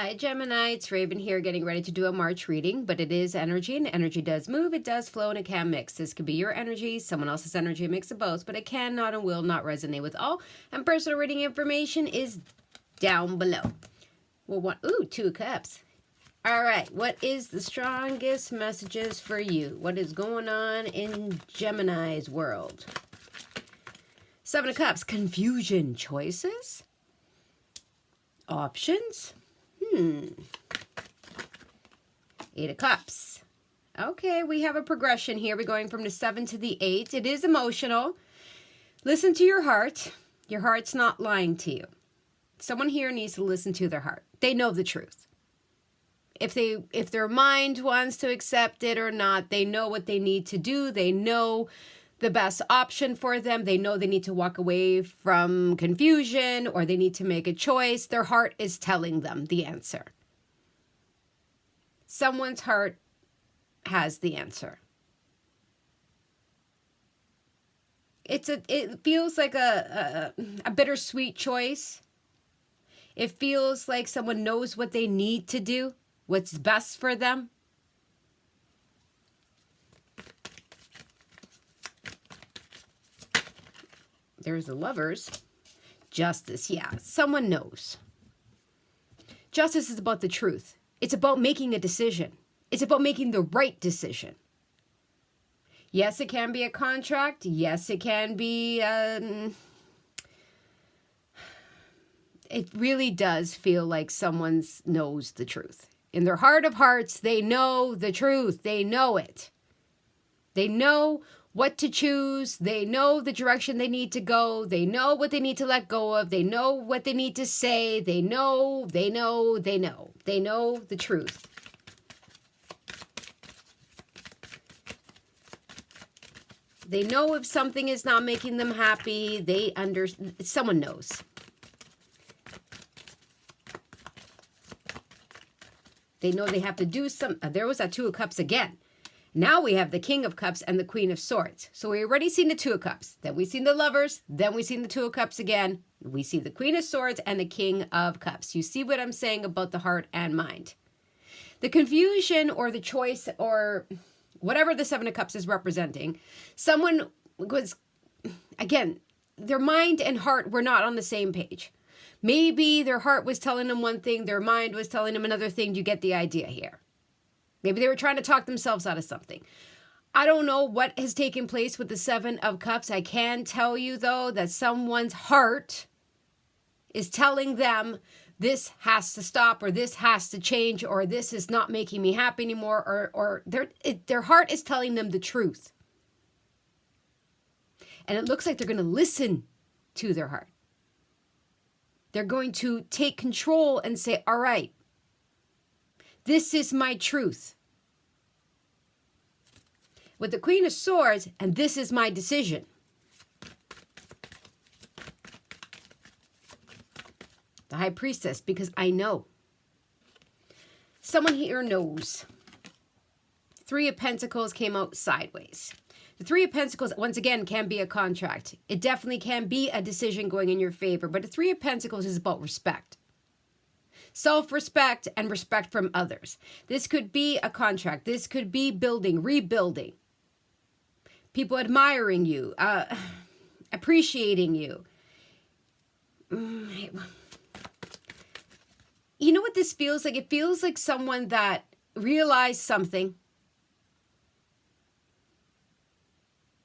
Hi Gemini, it's Raven here getting ready to do a March reading, but it is energy and energy does move, it does flow, and it can mix. This could be your energy, someone else's energy, a mix of both, but it cannot and will not resonate with all, and personal reading information is down below. Well, Two of Cups. All right, what is the strongest messages for you? What is going on in Gemini's world? Seven of Cups, confusion, choices, options. Eight of Cups. Okay, we have a progression here. We're going from the 7 to the 8. It is emotional. Listen to your heart. Your heart's not lying to you. Someone here needs to listen to their heart. They know the truth. If their mind wants to accept it or not, they know what they need to do. They know the best option for them. They know they need to walk away from confusion or they need to make a choice. Their heart is telling them the answer. Someone's heart has the answer. It feels like a bittersweet choice. It feels like someone knows what they need to do, what's best for them. There's the Lovers. Justice, yeah, someone knows. Justice is about the truth. It's about making a decision. It's about making the right decision. Yes, it can be a contract. Yes, it can be... it really does feel like someone knows the truth. In their heart of hearts, they know the truth. They know it. They know what to choose. They know the direction they need to go. They know what they need to let go of. They know what they need to say. They know the truth. They know if something is not making them happy. Someone knows. They know they have to do there was that Two of Cups again. Now we have the King of Cups and the Queen of Swords. So we already seen the Two of Cups. Then we seen the Lovers. Then we seen the Two of Cups again. We see the Queen of Swords and the King of Cups. You see what I'm saying about the heart and mind. The confusion or the choice or whatever the Seven of Cups is representing, someone was, again, their mind and heart were not on the same page. Maybe their heart was telling them one thing, their mind was telling them another thing. You get the idea here. Maybe they were trying to talk themselves out of something. I don't know what has taken place with the Seven of Cups. I can tell you, though, that someone's heart is telling them this has to stop or this has to change or this is not making me happy anymore or their heart is telling them the truth. And it looks like they're going to listen to their heart. They're going to take control and say, all right, this is my truth. With the Queen of Swords, and this is my decision. The High Priestess, because I know. Someone here knows. Three of Pentacles came out sideways. The Three of Pentacles, once again, can be a contract. It definitely can be a decision going in your favor, but the Three of Pentacles is about respect. Self-respect and respect from others. This could be a contract. This could be building, rebuilding. People admiring you, appreciating you. You know what this feels like? It feels like someone that realized something,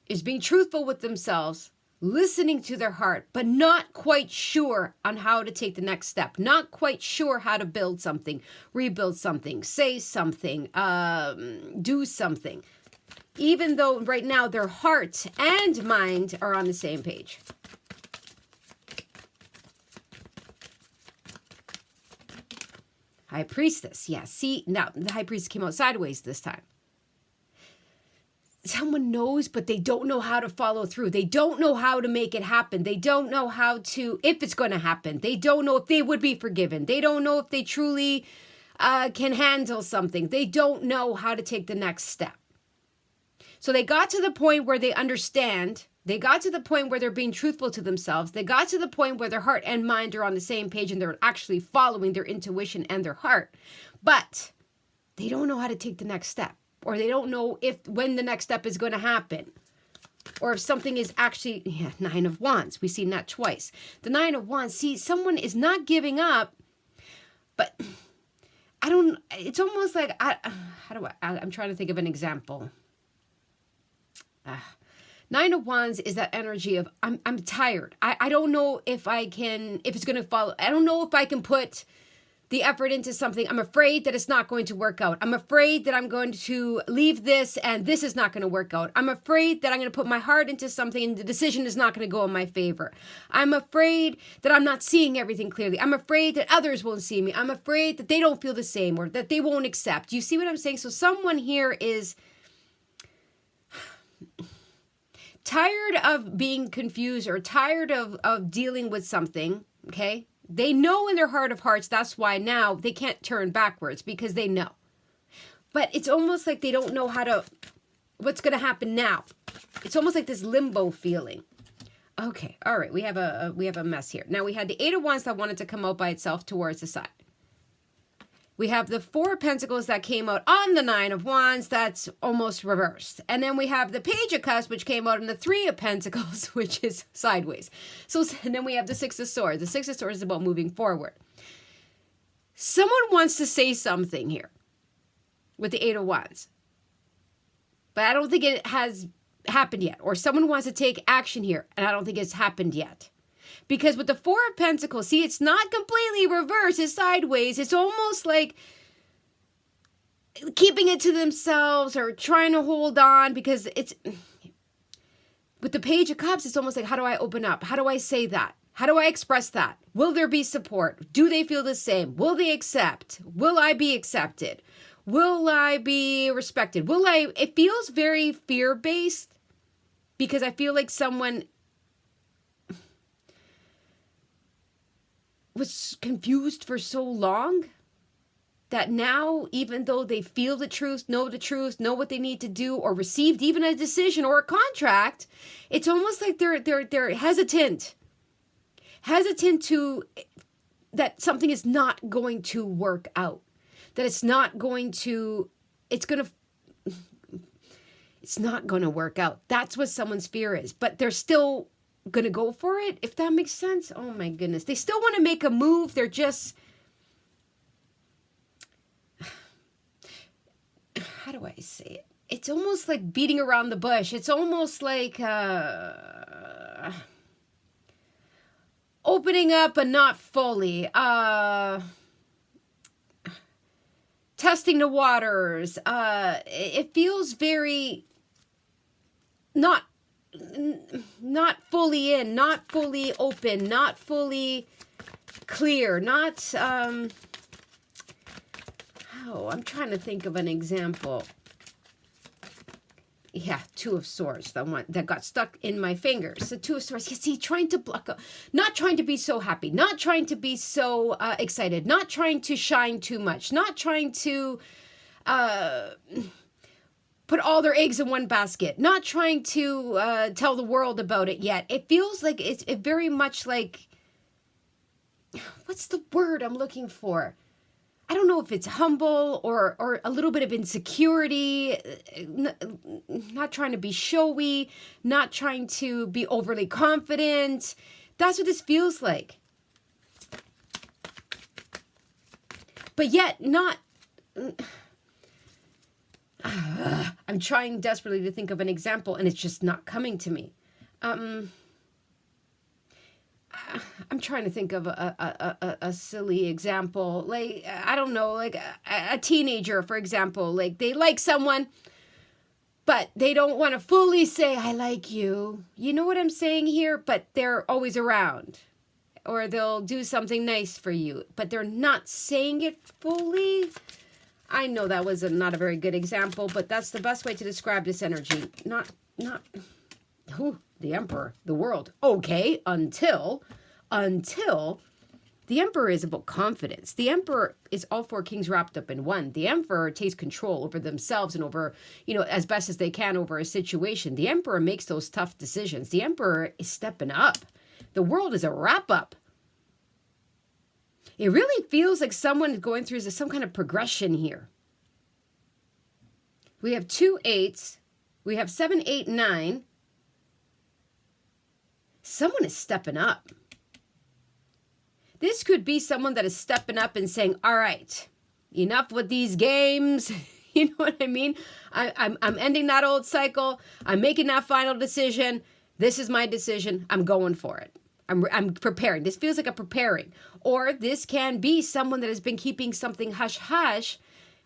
is being truthful with themselves, listening to their heart, but not quite sure on how to take the next step, not quite sure how to build something, rebuild something, say something, do something, even though right now their heart and mind are on the same page. High Priestess, yeah, see, now the High Priestess came out sideways this time. Someone knows, but they don't know how to follow through. They don't know how to make it happen. They don't know how to, if it's going to happen. They don't know if they would be forgiven. They don't know if they truly can handle something. They don't know how to take the next step. So they got to the point where they understand They got to the point where they're being truthful to themselves. They got to the point where their heart and mind are on the same page and they're actually following their intuition and their heart. But they don't know how to take the next step, or they don't know when the next step is going to happen, or if something is actually, Nine of Wands. We've seen that twice. The Nine of Wands, see, someone is not giving up, but it's almost like, I'm trying to think of an example. Nine of Wands is that energy of, I'm tired. I don't know if it's going to follow. I don't know if I can put the effort into something. I'm afraid that it's not going to work out. I'm afraid that I'm going to leave this and this is not going to work out. I'm afraid that I'm going to put my heart into something and the decision is not going to go in my favor. I'm afraid that I'm not seeing everything clearly. I'm afraid that others won't see me. I'm afraid that they don't feel the same or that they won't accept. You see what I'm saying? So someone here is tired of being confused or tired of dealing with something, okay? They know in their heart of hearts, that's why now they can't turn backwards, because they know. But it's almost like they don't know what's going to happen now. It's almost like this limbo feeling. Okay, all right, we have a mess here. Now we had the Eight of Wands that wanted to come out by itself towards the side. We have the Four of Pentacles that came out on the Nine of Wands. That's almost reversed. And then we have the Page of Cups, which came out in the Three of Pentacles, which is sideways. And then we have the Six of Swords. The Six of Swords is about moving forward. Someone wants to say something here with the Eight of Wands. But I don't think it has happened yet. Or someone wants to take action here, and I don't think it's happened yet. Because with the Four of Pentacles, see, it's not completely reversed, it's sideways. It's almost like keeping it to themselves or trying to hold on, because it's, with the Page of Cups, it's almost like, how do I open up? How do I say that? How do I express that? Will there be support? Do they feel the same? Will they accept? Will I be accepted? Will I be respected? It feels very fear-based, because I feel like someone was confused for so long that now, even though they feel the truth, know what they need to do, or received even a decision or a contract, it's almost like they're hesitant to, that something is not going to work out, that it's not going to work out. That's what someone's fear is, but they're still gonna go for it, if that makes sense. Oh my goodness, they still want to make a move. They're just, how do I say it? It's almost like beating around the bush. It's almost like opening up but not fully, testing the waters. It feels very not fully in, not fully open, not fully clear, not, I'm trying to think of an example. Yeah, Two of Swords, the one that got stuck in my fingers. The Two of Swords, you see, trying to block up, not trying to be so happy, not trying to be so excited, not trying to shine too much, not trying to put all their eggs in one basket, not trying to tell the world about it yet. It feels like it's very much like, what's the word I'm looking for? I don't know if it's humble or a little bit of insecurity, not trying to be showy, not trying to be overly confident. That's what this feels like. But yet not... I'm trying desperately to think of an example, and it's just not coming to me. I'm trying to think of a silly example. Like, I don't know, like a teenager, for example. Like, they like someone, but they don't want to fully say, I like you. You know what I'm saying here? But they're always around. Or they'll do something nice for you, but they're not saying it fully. I know that was not a very good example, but that's the best way to describe this energy. Not, the Emperor, the world. Okay, until The Emperor is about confidence. The Emperor is all four kings wrapped up in one. The Emperor takes control over themselves and over, as best as they can over a situation. The Emperor makes those tough decisions. The Emperor is stepping up. The world is a wrap-up. It really feels like someone is going through some kind of progression here. We have 2 8s. We have 7, 8, 9. Someone is stepping up. This could be someone that is stepping up and saying, all right, enough with these games. You know what I mean? I'm ending that old cycle. I'm making that final decision. This is my decision. I'm going for it. I'm preparing. This feels like a preparing. Or this can be someone that has been keeping something hush-hush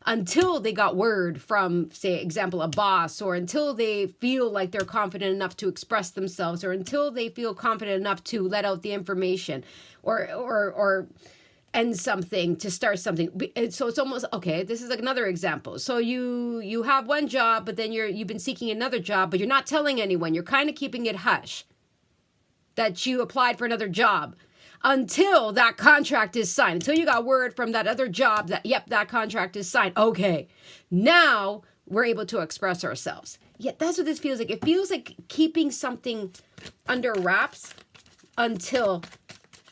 until they got word from, say, example, a boss, or until they feel like they're confident enough to express themselves, or until they feel confident enough to let out the information, or end something, to start something. So it's almost, okay, this is like another example. So you have one job, but then you've been seeking another job, but you're not telling anyone. You're kind of keeping it hush that you applied for another job until that contract is signed, until you got word from that other job that, yep, that contract is signed. Okay, now we're able to express ourselves. Yeah, that's what this feels like. It feels like keeping something under wraps until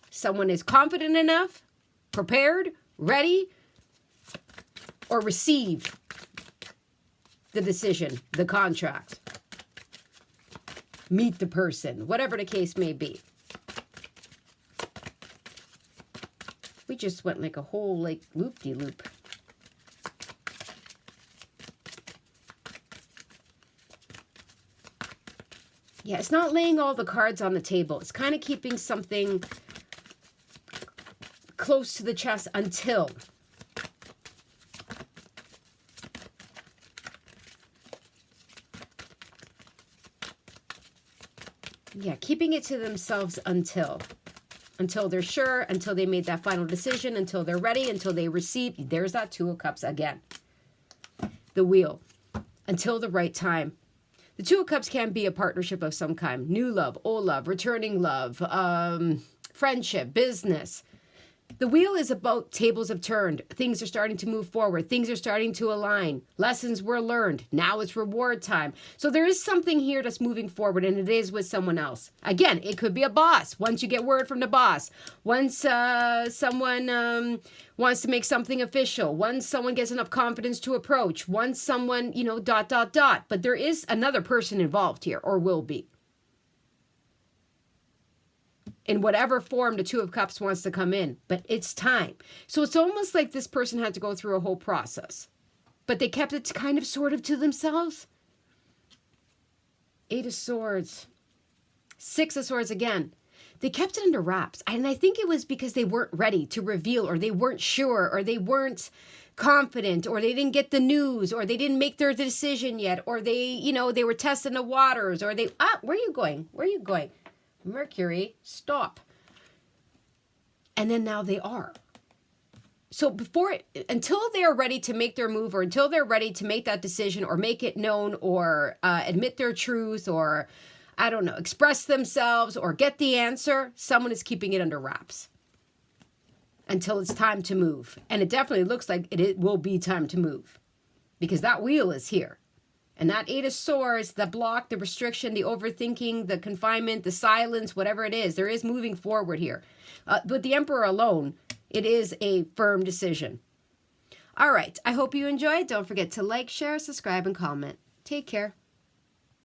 someone is confident enough, prepared, ready, or received the decision, the contract, meet the person, whatever the case may be. We just went like a whole loop-de-loop. Yeah, it's not laying all the cards on the table. It's kind of keeping something close to the chest until. Yeah, keeping it to themselves until they're sure, until they made that final decision, until they're ready, until they receive. There's that 2 of Cups again. The Wheel. Until the right time. The 2 of Cups can be a partnership of some kind. New love, old love, returning love, friendship, business. The Wheel is about tables have turned. Things are starting to move forward. Things are starting to align. Lessons were learned. Now it's reward time. So there is something here that's moving forward, and it is with someone else. Again, it could be a boss. Once you get word from the boss. Once someone wants to make something official. Once someone gets enough confidence to approach. Once someone, dot. But there is another person involved here, or will be. In whatever form the 2 of Cups wants to come in. But it's time. So it's almost like this person had to go through a whole process. But they kept it kind of sort of to themselves. 8 of Swords. 6 of Swords again. They kept it under wraps. And I think it was because they weren't ready to reveal, or they weren't sure, or they weren't confident, or they didn't get the news, or they didn't make their decision yet, or they, they were testing the waters, or they, where are you going? Where are you going? Mercury, stop. And then now they are. So until they are ready to make their move, or until they're ready to make that decision, or make it known, or admit their truth, or, I don't know, express themselves, or get the answer, someone is keeping it under wraps until it's time to move. And it definitely looks like it will be time to move, because that Wheel is here. And that 8 of Swords, the block, the restriction, the overthinking, the confinement, the silence, whatever it is, there is moving forward here. But the Emperor alone, it is a firm decision. All right. I hope you enjoyed. Don't forget to like, share, subscribe, and comment. Take care.